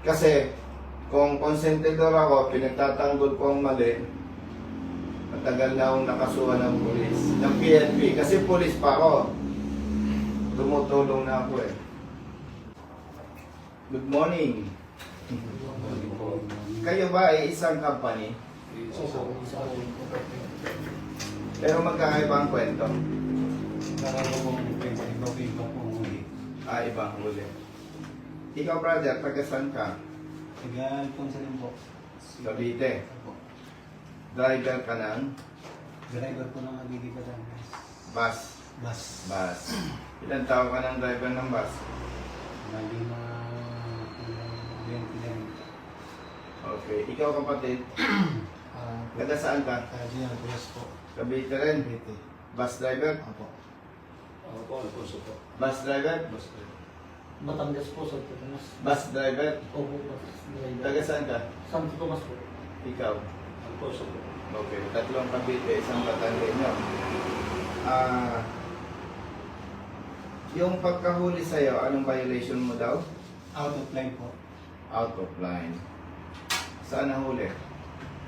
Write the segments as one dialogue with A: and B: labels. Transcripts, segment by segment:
A: Kasi, kung konsentidor ako, pinagtatanggol ko ang mali, matagal na akong nakasuhan ng pulis, ng PNP, kasi pulis pa ako. Tumutulong na ako eh. Good morning. Kayo ba ay isang company? Pero magkakaiba ang kwento? Ibang huli. Ikaw brother, taga saan ka?
B: Taga-Alfonso rin po.
A: Cavite. Driver ka ng
B: Driver po ng Agigipatan.
A: bus.
B: Bus.
A: Bus. Ilan taon ka ng driver ng bus?
B: Mali na 20 na rin.
A: Okay. Ikaw kapatid, taga saan ka?
B: Diyan, Bus po.
A: Cavite rin.
B: Cavite.
A: Bus driver?
B: Opo.
C: Ako po, Alfonso po.
A: Bus driver?
D: Batangas po, Santo Tomas.
A: Bus driver?
D: Opo, bus driver.
A: Taga saan ka?
D: Santo Tomas po.
A: Ikaw?
C: Alfonso po.
A: Okay. Tatlong Cavite, isang Batangueño. Yung pagkahuli sa'yo, anong violation mo daw?
B: Out of line po.
A: Out of line. Saan nahuli?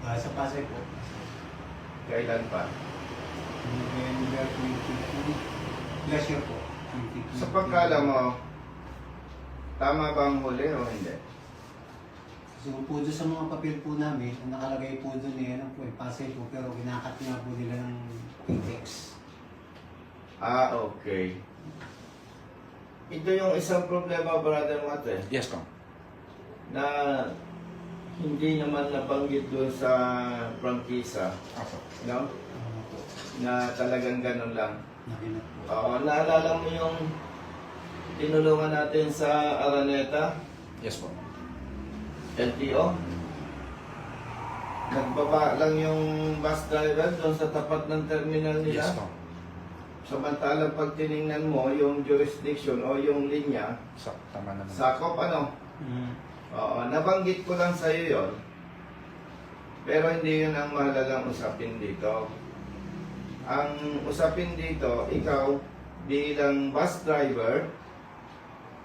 B: Sa Pasay po.
A: Kailan pa?
B: November 22. Last year po. 22.
A: Sa pagkala mo, tama ba ang huli o hindi?
B: So po doon sa mga papel po namin, ang nakalagay po doon ano po, Pasay po, pero ginakat nga po nila ng index.
A: Okay. Ito yung isang problema, Brother Mate,
C: Yes, Kong.
A: na hindi naman nabanggit doon sa prangkisa,
C: Apo.
A: no? Na talagang ganun lang.
B: Nakinat po.
A: Naalala mo yung tinulungan natin sa Araneta,
C: Yes po.
A: LTO? Nagbaba lang yung bus driver doon sa tapat ng terminal nila.
C: Yes, Kong.
A: Samantalang pag tinignan mo yung jurisdiction o yung linya,
C: Tama naman.
A: sakop ano?
B: Mm.
A: Oo, nabanggit ko lang sa iyo yon. Pero hindi yun ang mahalagang usapin dito. Ang usapin dito, ikaw bilang bus driver,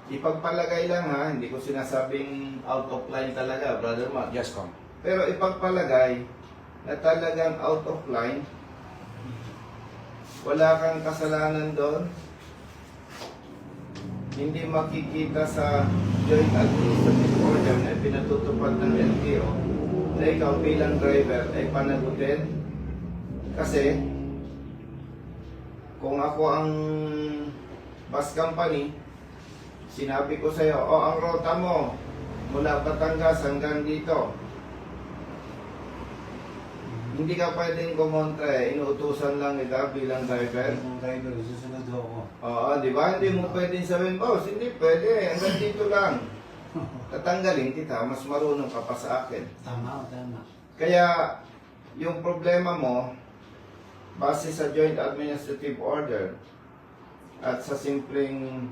A: ipagpalagay lang ha, hindi ko sinasabing out of line talaga, Brother Mark.
C: Yes, Kong.
A: Pero ipagpalagay na talagang out of line, wala kang kasalanan doon, hindi makikita sa joint administrative order na pinatutupad ng LTO na ikaw bilang driver ay panagutin. Kasi kung ako ang bus company, sinabi ko sa'yo, ang rota mo mula Batangas hanggang dito, hindi ka pwedeng kumontra eh. Inuutusan lang ikaw bilang driver.
B: Yung driver, susunod ako.
A: Oo, di ba? Hindi mo pwedeng sabihin, boss, hindi pwede. Hanggang dito lang. Tatanggalin kita, mas marunong ka pa sa akin.
B: Tama, tama.
A: Kaya, yung problema mo, base sa joint administrative order at sa simpleng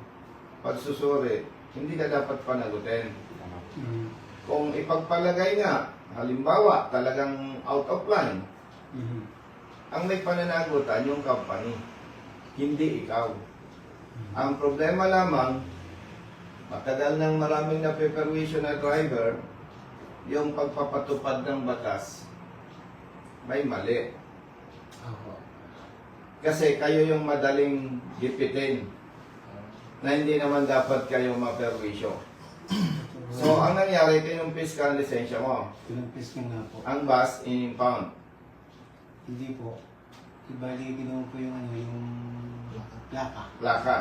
A: pagsusuri, hindi ka dapat panagutin.
C: Tama.
B: Mm.
A: Kung ipagpalagay nga, halimbawa, talagang out of line,
B: Mm.
A: ang may pananagutan yung company, hindi ikaw. Ang problema lamang, matagal nang maraming napeperwisyo na driver, yung pagpapatupad ng batas, may mali.
B: Ako.
A: Kasi kayo yung madaling gipitin, na hindi naman dapat kayo maperwisyo. So, ang nangyari, kinumpis ka ang lisensya mo.
B: Pinumpis ko nga po.
A: Ang bus, in-impound.
B: Hindi po. Ibali, ginawa po yung yung plaka.
A: Plaka.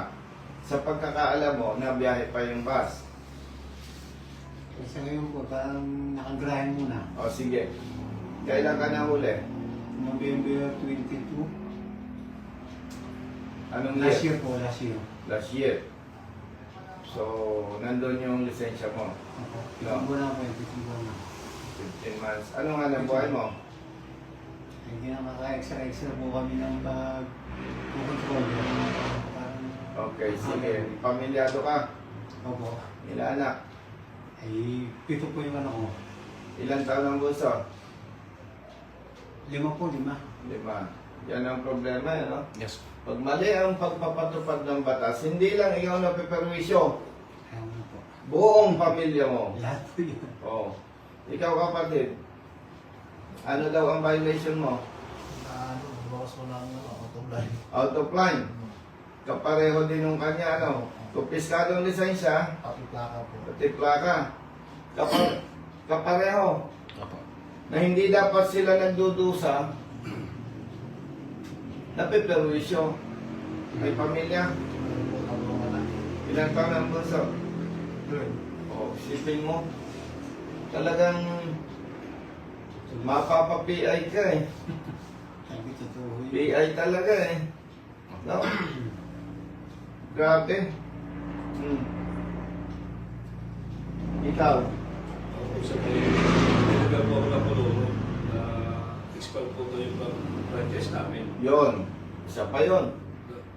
A: Sa pagkakaalam mo, nabiyahe pa yung bus.
B: Kasi ngayon po, parang nakagrahin muna.
A: O sige, kailan ka nahuli?
B: November 22.
A: Anong
B: Last
A: year?
B: year po, last year.
A: Last year. So, nandun yung lisensya mo.
B: Ako.
A: No.
B: Ilang buwan na po, 15 buwan na.
A: 15 months. Ano nga ng buhay mo?
B: Hindi na maka-extra po kami ng pag-control. Parang,
A: Okay, sige. Pamilyado ka.
B: opo.
A: Ilan anak?
B: Ay, 7 po yung ano ko.
A: Ilan taon ang bunso?
B: 5 po, 5.
A: 5. Yan ang problema, no?
C: Yes.
A: Pag mali ang pagpapatupad ng batas, hindi lang ikaw na peperwisyo.
B: Ayun na po.
A: Buong pamilya mo.
B: Lahat po yun.
A: Oh. Ikaw kapatid, ano daw ang violation mo?
C: Bawas mo lang autoline.
A: Out of line. Kapareho din nung kanya, ano? Kumpiskadong lisensya,
C: Pati plaka po.
A: pati plaka. Kapareho.
C: Opo.
A: Na hindi dapat sila nagdudusa, napiperwisyo. May pamilya. Ilang taon ang bunso? O, isipin mo. Talagang mapapa-PI ka eh.
B: Sabi totoo yun.
A: PI talaga eh. No? Grabe. Ikaw,
C: Ako sa talaga po ako napulungan na expel po ito yung franchise namin.
A: yon. Isa pa yon.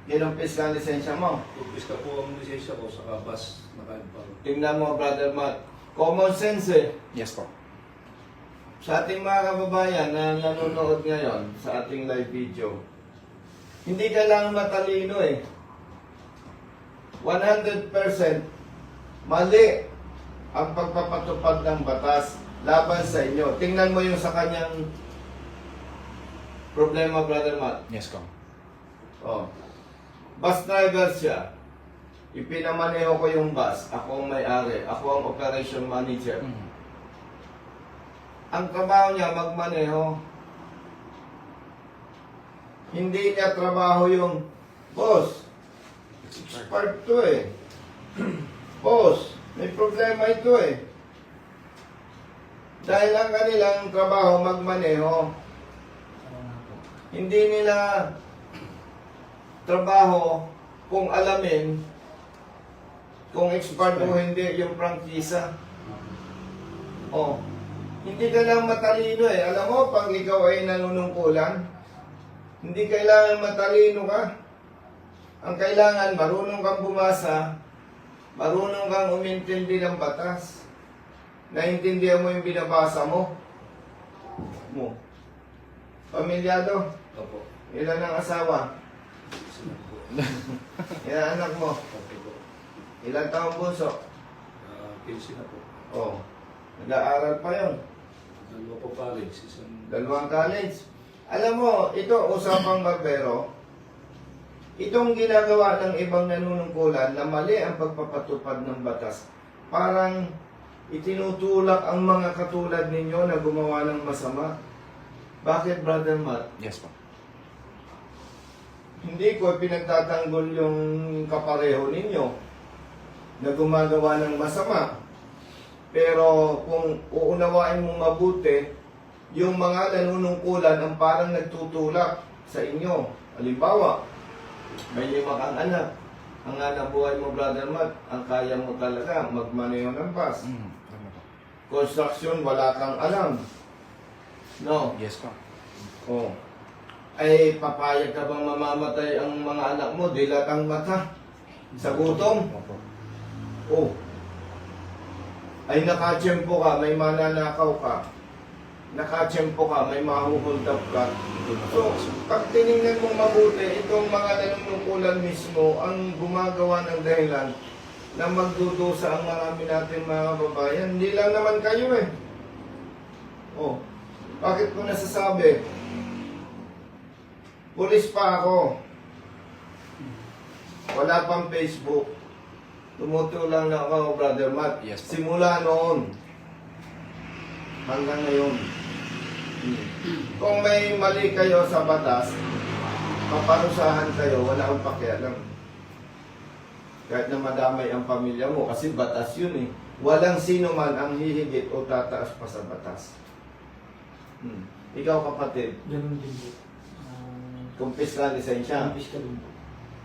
A: Kinumpis ka ang lisensya mo.
C: Kupis ka po ang lisensya ko sa kabas na pa.
A: Tingnan mo, Brother Matt. Common sense eh.
C: Yes po.
A: Sa ating mga kababayan na nanonood ngayon sa ating live video, hindi kailangan matalino eh. 100% mali ang pagpapatupad ng batas laban sa inyo. Tingnan mo yung sa kanyang problema, Brother Matt.
C: Yes ko.
A: Oh. Bus driver siya. Ipinamaneho ko yung bus. Ako ang may-ari. Ako ang operation manager. Ang trabaho niya magmaneho. Hindi niya trabaho yung boss. Part 2 eh. Boss, may problema ito eh. Dahil ang kanilang trabaho magmaneho. Hindi nila trabaho kung alamin kung expert o hindi yung prangkisa. Oh. Hindi ka lang matalino eh. Alam mo, pag ikaw ay nanunungkulan, hindi kailangan matalino ka. Ang kailangan, marunong kang bumasa, marunong kang umintindi ng batas. Naintindihan mo yung binabasa mo. Pamilyado,
C: Opo.
A: ilan ang asawa? Ilan anak mo?
C: Opo po.
A: Ilan taong bunso?
C: 15 na po.
A: Oh, nag-aaral pa yon.
C: Dalawa po college. Isang...
A: Dalawang college. Alam mo, ito, usapang barbero, itong ginagawa ng ibang nanunungkulan na mali ang pagpapatupad ng batas, parang itinutulak ang mga katulad ninyo na gumawa ng masama. Bakit, Brother Matt?
C: Yes po.
A: Hindi ko pinagtatanggol yung kapareho ninyo na gumagawa ng masama. Pero kung uunawain mo mabuti, yung mga nanunungkulan ang parang nagtutulak sa inyo. Halimbawa, may 5 kang anak. Ang anak buhay mo, Brother Matt, ang kaya mo talaga magmaneho ng bus.
C: Tama po.
A: Construction, wala kang alam. No?
C: Yes po.
A: Oh. Ay, papayag ka bang mamamatay ang mga anak mo? Dilat ang mata. Sa gutom?
C: Opo.
A: Oh. Ay, nakatsyempo ka, may mananakaw ka. Nakatsyempo ka, may mahuhold up ka. So, pag tinignan mong mabuti, itong mga nanunungkulan mismo ang gumagawa ng dahilan na magdudusa ang marami natin mga babayan. Hindi lang naman kayo eh. Oh, bakit ko nasasabi? Pulis pa ako. Wala pang Facebook. Tumutulang na ako, Brother Matt.
C: Yes, po.
A: Simula noon hanggang ngayon. Kung may mali kayo sa batas, paparusahan kayo, wala akong pakialam. Kahit na madamay ang pamilya mo, kasi batas yun eh. Walang sino man ang hihigit o tataas pa sa batas. Ikaw kapatid,
D: Ganun din po.
A: kumpis ka lisensya,
D: Campus ka din po.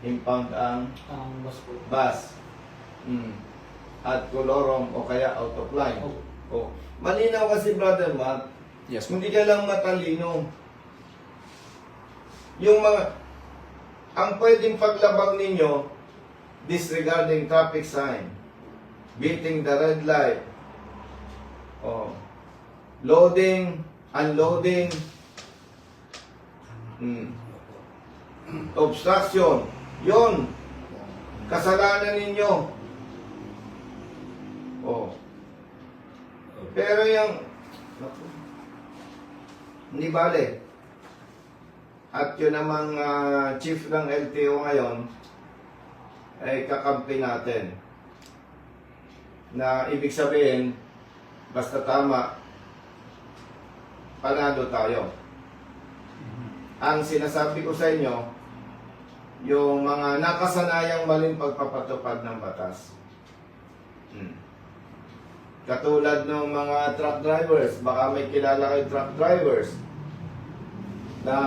A: impound ang
D: Ang bus po.
A: bus, at kolorom o kaya out of line.
D: Oh.
A: Oh. Malinaw kasi, Brother Matt,
C: Yes po.
A: hindi ka lang matalino. Yung mga, ang pwedeng paglabag ninyo, disregarding traffic sign, beating the red light, oh, loading, unloading, obstruction, yon kasalanan ninyo. Oh. Pero yung... Hindi bale. At yun namang chief ng LTO ngayon, ay kakampi natin. Na ibig sabihin, basta tama, panalo tayo. Ang sinasabi ko sa inyo, yung mga nakasanayang maling pagpapatupad ng batas. Katulad ng mga truck drivers, baka may kilala kayo truck drivers na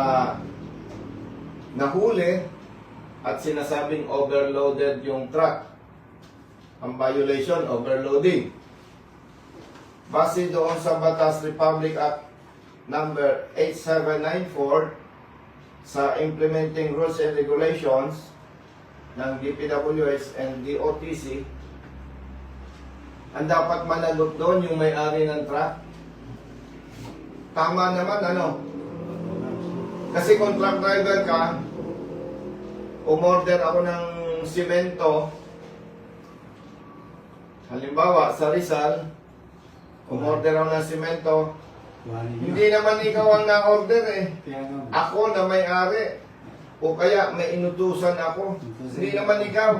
A: nahuli at sinasabing overloaded yung truck. Ang violation, overloading. Base doon sa Batas Republic Act number 8794 sa Implementing Rules and Regulations ng DPWH and DOTC, ang dapat managot doon yung may-ari ng truck. Tama naman, ano? Kasi kung truck driver ka, umorder ako ng simento, halimbawa sa Rizal, umorder ako ng simento, hindi naman ikaw ang na-order eh.
B: Kaya nga.
A: Ako na may-ari. O kaya may inutusan ako. Hindi naman ikaw.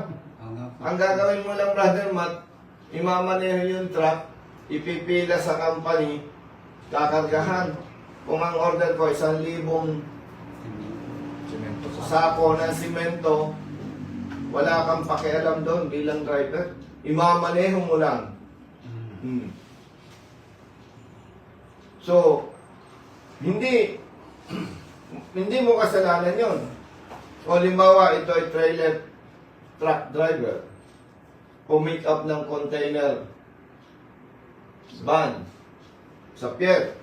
A: Ang gagawin mo lang, Brother Matt, imamaneho yung truck, ipipila sa company, kakargahan. Kung ang order ko 1,000 sako ng simento, wala kang pakialam doon bilang driver. Imamaneho mo lang. So, hindi mo kasalanan yon. O limbawa, ito ay trailer truck driver. Pumick up ng container van sa pier.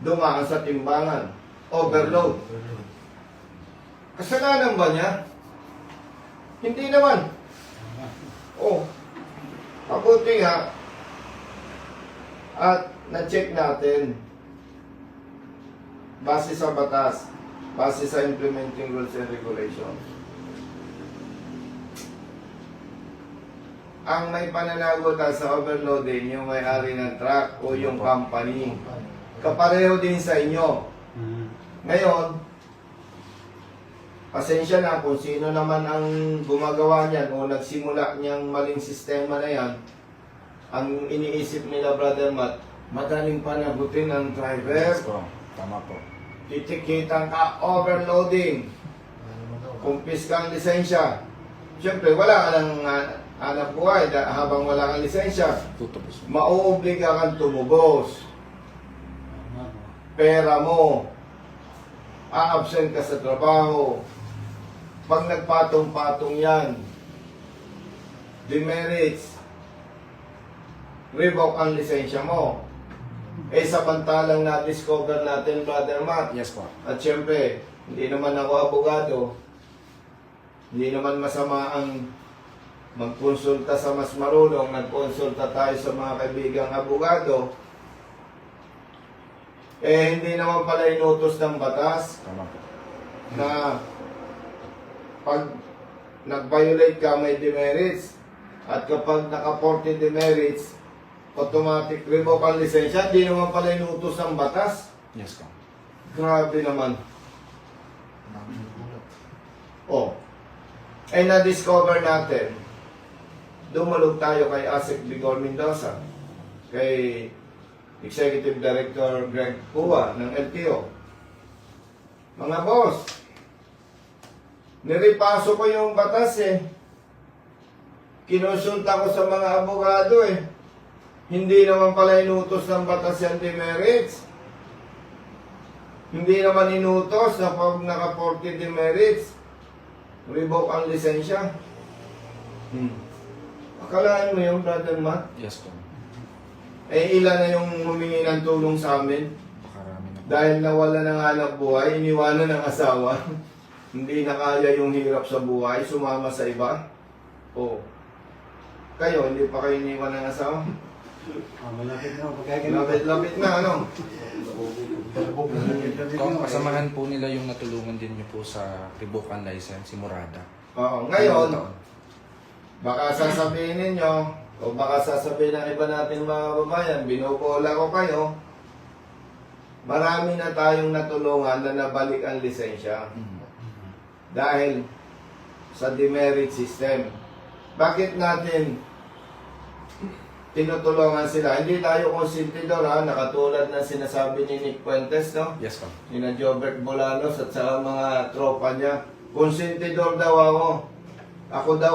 A: Dumaan sa timbangan. Overload. Kasalanan ba niya? Hindi naman. Oh, mabuti nga. At na-check natin base sa batas, base sa Implementing Rules and Regulations. Ang may pananagot sa overloading, yung may-ari ng truck o yung company. Kapareho din sa inyo. Ngayon, pasensya na kung sino naman ang gumagawa niyan o nagsimula niyang maling sistema na yan. Ang iniisip nila, Brother Matt, madaling panagutin ng driver.
E: Tama po.
A: Titikitang ka, overloading. Kumpis kang lisensya. Siyempre, wala ka ng anak buhay habang wala kang lisensya.
E: Tutubos.
A: Mauobliga kang tumubos. Pera mo. A-absent ka sa trabaho. Pag nagpatong-patong yan, demerits, revoke ang lisensya mo. Eh, samantalang na-discover natin, Brother Matt.
E: Yes po.
A: At syempre, hindi naman ako abogado. Hindi naman masama ang magkonsulta sa mas marunong. Nagkonsulta tayo sa mga kaibigang abogado. Eh, hindi naman pala inutos ng batas
E: Tama po.
A: na pag nag-violate ka, may demerits. At kapag naka-40 demerits, automatic revoke ang lisensya. Hindi naman pala inutos ng batas.
E: Yes po.
A: Grabe naman. Oh. Eh, na-discover natin, dumulog tayo kay Asik Vigor Mendoza, kay Executive Director Greg Pua ng LTO. Mga boss, niripaso ko yung batas eh. Kinonsulta ko sa mga abogado eh. Hindi naman pala inutos ng batas yung demerits. Hindi naman inutos na pag naka-40 demerits, revoke ang lisensya. Akalaan mo yung Brother Matt?
E: Yes po.
A: Eh, ilan na yung humingi ng tulong sa amin?
E: Pakarami na po.
A: Dahil nawala ng hanap buhay, iniwanan ng asawa. Hindi na kaya yung hirap sa buhay, sumama sa iba. O, kayo, hindi pa kayo iniwan ng asawa?
B: Malapit na. Pagkagano.
A: Lapit-lapit na, ano?
E: Kung kasamahan po nila yung natulungan din niyo po sa revoke ang license, si Murada.
A: Oo, ngayon,
E: Taon.
A: baka sasabihin ninyo, O baka sasabihin ng iba natin mga babayan, binubola ko kayo. Marami na tayong natulungan na nabalik ang lisensya. Dahil sa demerit system. Bakit natin tinutulungan sila? Hindi tayo konsentidor ha, nakatulad na sinasabi ni Nick Puentes, no?
E: Yes po.
A: Sina Jobert Bolanos at sa mga tropa niya. Konsentidor daw ako. Ako daw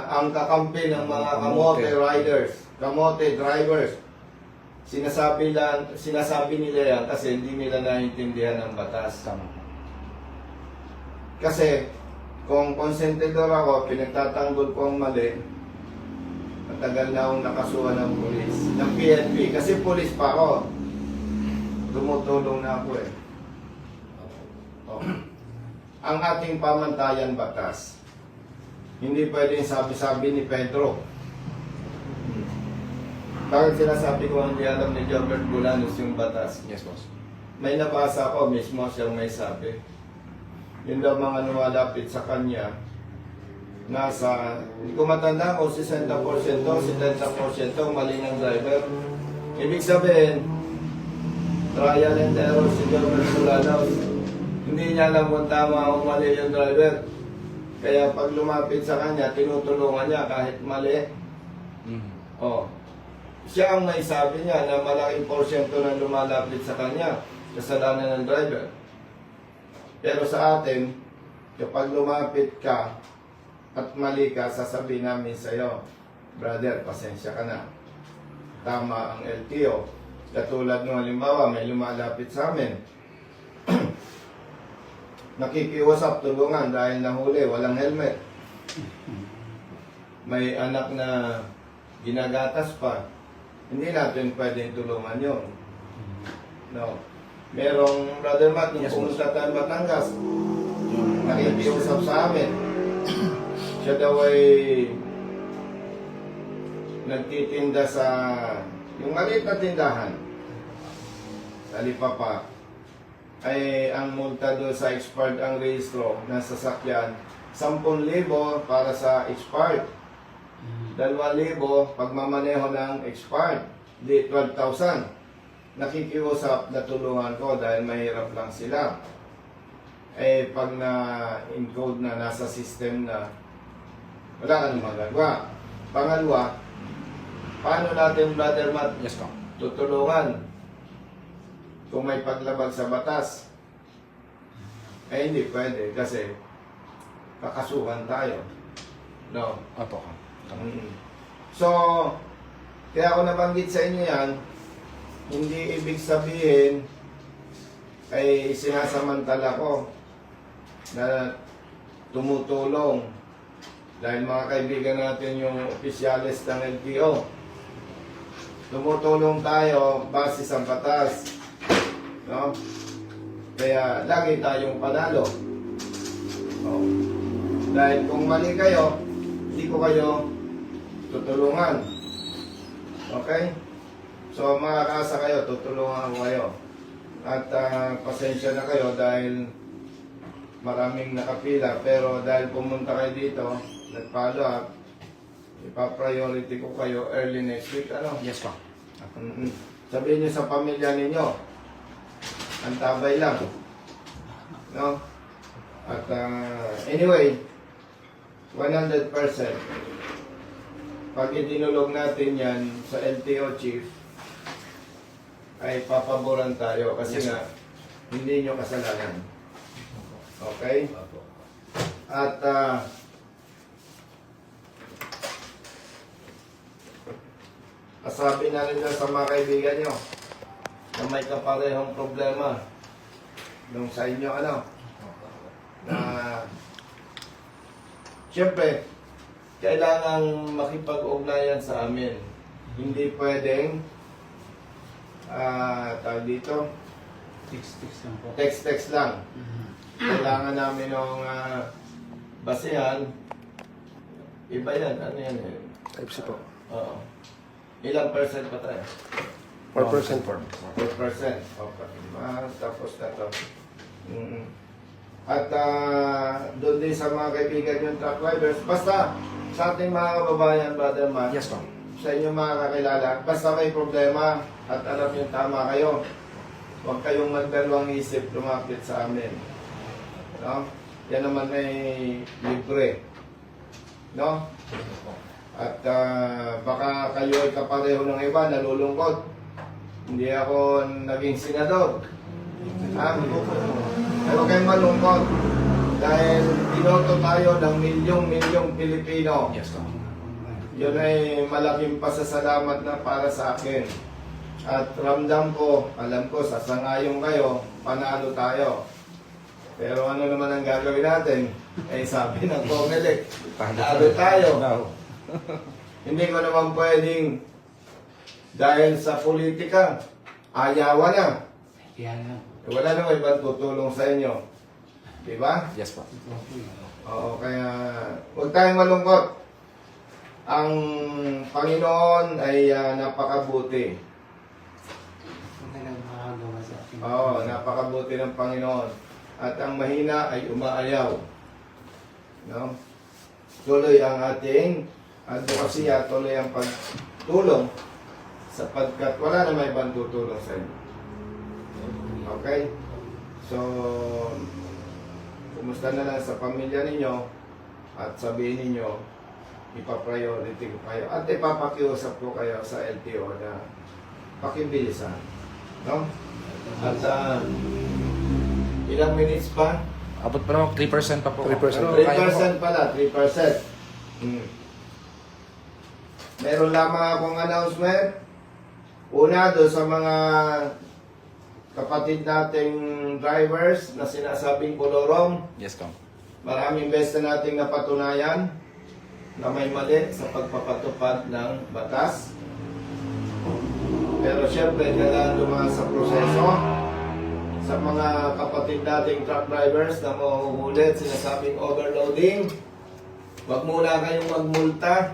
A: ang kakampi ng mga kamote riders, kamote drivers. Sinasabi nila yan kasi hindi nila naiintindihan ang batas.
E: Tama.
A: Kasi kung konsentidor ako, pinagtatanggol ko ang mali, matagal na akong nakasuhan ng pulis, ng PNP. Kasi pulis pa ako. Tumutulong na ako eh. Oh. Ang ating pamantayan batas. Hindi pwedeng sabi-sabi ni Pedro. Bakit sinasabi ko hindi alam ni Jobert Bolanos yung batas?
E: Yes, boss.
A: May nabasa ko mismo siyang may sabi. Yun daw mga lumalapit sa kanya, nasa, hindi ko matanda kung 60%, 70% mali ng driver. Ibig sabihin, trial and error si Jobert Bolanos. Hindi niya alam kung tama o mali yung driver. Kaya pag lumapit sa kanya, tinutulungan niya kahit mali. Oh. Siya ang may sabi niya na malaking porsyento na lumalapit sa kanya, kasalanan ng driver. Pero sa atin, kapag lumapit ka at mali ka, sasabihin namin sa iyo, brother, pasensya ka na. Tama ang LTO. Katulad nung halimbawa, may lumalapit sa amin. Nakikiusap, tulungan dahil nahuli, walang helmet. May anak na ginagatas pa. Hindi natin pwedeng tulungan yun. No. Merong brother Matt, nung
E: Yes,
A: pumunta tayo Batangas, nakikiusap sa amin. Siya daw ay nagtitinda sa yung maliit na tindahan. Sa Lipapa. Ay ang multa doon sa expired ang rehistro ng sasakyan, 10,000 para sa expired. 2,000 pagmamaneho ng expired. Di 12,000. Nakikiusap na tulungan ko dahil mahirap lang sila. Eh, pag na-encode na nasa system na, wala ka nang magagawa. Pangalawa, paano natin, Brother Matt,
E: Yes po.
A: tutulungan kung may paglabag sa batas? Eh, hindi pwede kasi kakasuhan tayo. No?
E: Opo.
A: So, kaya ako nabanggit sa inyo yan, hindi ibig sabihin ay sinasamantala ko na tumutulong dahil mga kaibigan natin yung opisyalis ng LTO. Tumutulong tayo base sa batas. No? Kaya lagi tayong panalo. Oh. Dahil kung mali kayo, hindi ko kayo tutulungan. Okay? So makakaasa kayo, tutulungan ko kayo. At pasensya na kayo dahil maraming nakapila. Pero dahil pumunta kayo dito, nag-follow up, ipa-priority ko kayo early next week. Ano?
E: Yes po.
A: Sabihin niyo sa pamilya ninyo, antabay lang. No? At anyway, 100%. Pag itinulog natin yan sa LTO chief, ay papaboran tayo kasi
E: Yes,
A: nga hindi nyo kasalanan. Okay? At sabi na rin sa mga kaibigan nyo na may kaparehong problema nung sa inyo ano na siyempre kailangan makipag-ugnayan sa amin. Hindi pwedeng tawag dito,
B: Text lang po.
A: text lang. Kailangan namin ng basihan. Iba yan. Ano yan eh?
E: Type C po.
A: Oo. Ilang percent pa tayo?
E: 4% form.
A: 4%. Okay. Tapos na to. At doon din sa mga kaibigan yung truck drivers. Basta sa ating mga kababayan, Brother Matt,
E: Yes, po.
A: sa inyong mga kakilala, basta may problema at alam nyo tama kayo, huwag kayong magdalawang isip lumapit sa amin. No? Yan naman ay libre. No? At baka kayo ay kapareho ng iba, nalulungkot. Hindi ako naging senador. Pero kayong malungkot dahil binoto tayo ng milyong-milyong Pilipino.
E: Yes, po.
A: Yun ay malaking pasasalamat na para sa akin. At ramdam ko, alam ko, sasangayon kayo, panalo tayo. Pero ano naman ang gagawin natin? Eh sabi ng Comelec, talo tayo. Hindi ko naman pwedeng, dahil sa politika, ayawan na.
B: Kaya nga,
A: Wala namang ibang tutulong sa inyo. Di ba?
E: Yes, po.
B: ito po yun.
A: Oo, kaya huwag tayong malungkot. Ang Panginoon ay napakabuti.
B: Ito talagang makakagawa sa atin.
A: Oo, napakabuti ng Panginoon. At ang mahina ay umaayaw. No? Tuloy ang ating advokasya, tuloy ang pagtulong sapagkat wala na may ibang tutulong sa inyo. Okay? So, kumusta na lang sa pamilya ninyo at sabihin ninyo, ipapriority ko kayo at ipapakiusap ko kayo sa LTO na pakibilisan. No? At ilang minutes pa?
E: Abot pa naman 3% pa po.
F: 3%.
E: Pero kaya po.
A: 3% pala, 3%. Meron lamang akong announcement. Una, doon sa mga kapatid nating drivers na sinasabing kolorong,
E: Yes, po.
A: maraming beses na nating napatunayan na may mali sa pagpapatupad ng batas. Pero syempre, kailangan dumaan sa proseso. Sa mga kapatid nating truck drivers na mahuhulit, sinasabing overloading, wag muna kayong magmulta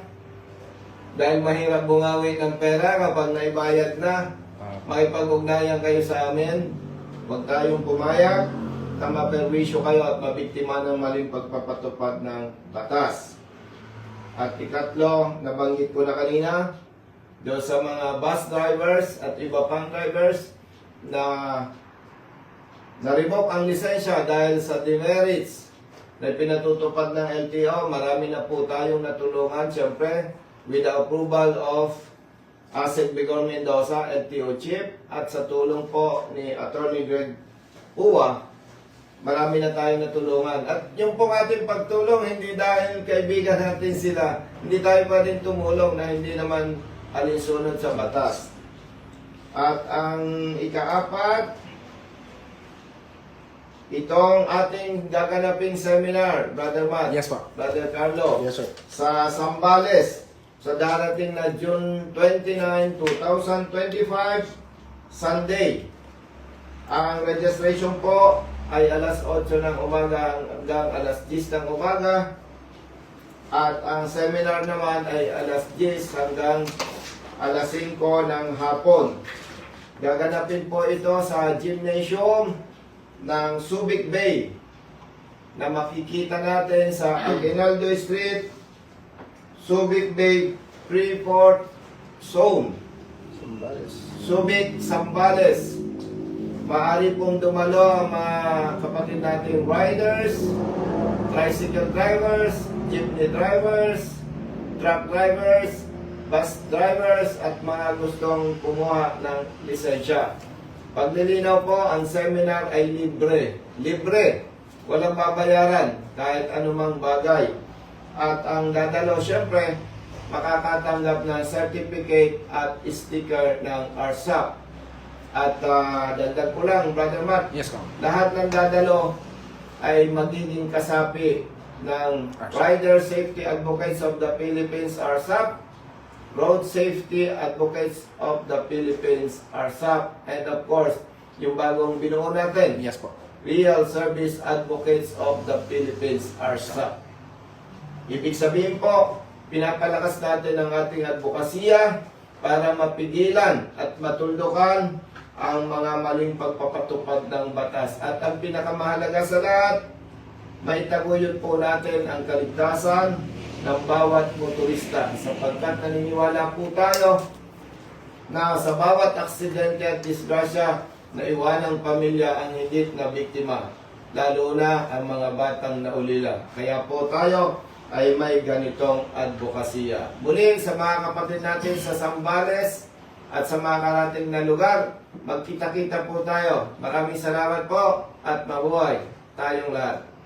A: dahil mahirap bungawin ng pera kapag naibayad na. Makipag-ugnayan kayo sa amin, huwag tayong pumayag na maperwisyo kayo at mabiktima ng maling pagpapatupad ng batas. At ikatlo, nabanggit ko na kanina, doon sa mga bus drivers at iba pang drivers na na-revoke ang lisensya dahil sa demerits na pinatutupad ng LTO. Marami na po tayong natulungan, siyempre, with the approval of Asset Bigor Mendoza, LTO Chief, at sa tulong po ni Attorney Greg Uwa, marami na tayong natulungan. At yung pong ating pagtulong, hindi dahil kaibigan natin sila, hindi tayo pa rin tumulong na hindi naman alinsunod sa batas. At ang ikaapat, itong ating gaganaping seminar, Brother Matt,
E: Yes, po.
A: Brother Carlo,
F: Yes, sir.
A: sa Zambales, sa darating na June 29, 2025, Sunday. Ang registration po ay alas 8 ng umaga hanggang alas 10 ng umaga. At ang seminar naman ay alas 10 hanggang alas 5 ng hapon. Gaganapin po ito sa gymnasium ng Subic Bay na makikita natin sa Aguinaldo Street, Subic Bay, Freeport Zone. Subic, Zambales. Maaari pong dumalo ang mga kapatid nating riders, tricycle drivers, jeepney drivers, truck drivers, bus drivers, at mga gustong kumuha ng lisensya. Paglilinaw po, ang seminar ay libre. Libre. Walang babayaran kahit anumang bagay. At ang dadalo, syempre, makakatanggap ng certificate at sticker ng RSAP. At dagdag ko lang, Brother Matt,
E: Yes, po.
A: lahat ng dadalo ay magiging kasapi ng Rider Safety Advocates of the Philippines, RSAP, Road Safety Advocates of the Philippines, RSAP, and of course, yung bagong binuo natin,
E: Yes, po.
A: Real Service Advocates of the Philippines, RSAP. Ibig sabihin po, pinapalakas natin ang ating advokasya para mapigilan at matuldukan ang mga maling pagpapatupad ng batas. At ang pinakamahalaga sa lahat, maitaguyod po natin ang kaligtasan ng bawat motorista sapagkat naniniwala po tayo na sa bawat aksidente at disgrasya na iwanang pamilya ang higit na biktima, lalo na ang mga batang naulila. Kaya po tayo ay may ganitong advokasya. Muli sa mga kapatid natin sa Zambales at sa mga karating na lugar, magkita-kita po tayo. Maraming salamat po at mabuhay tayong lahat.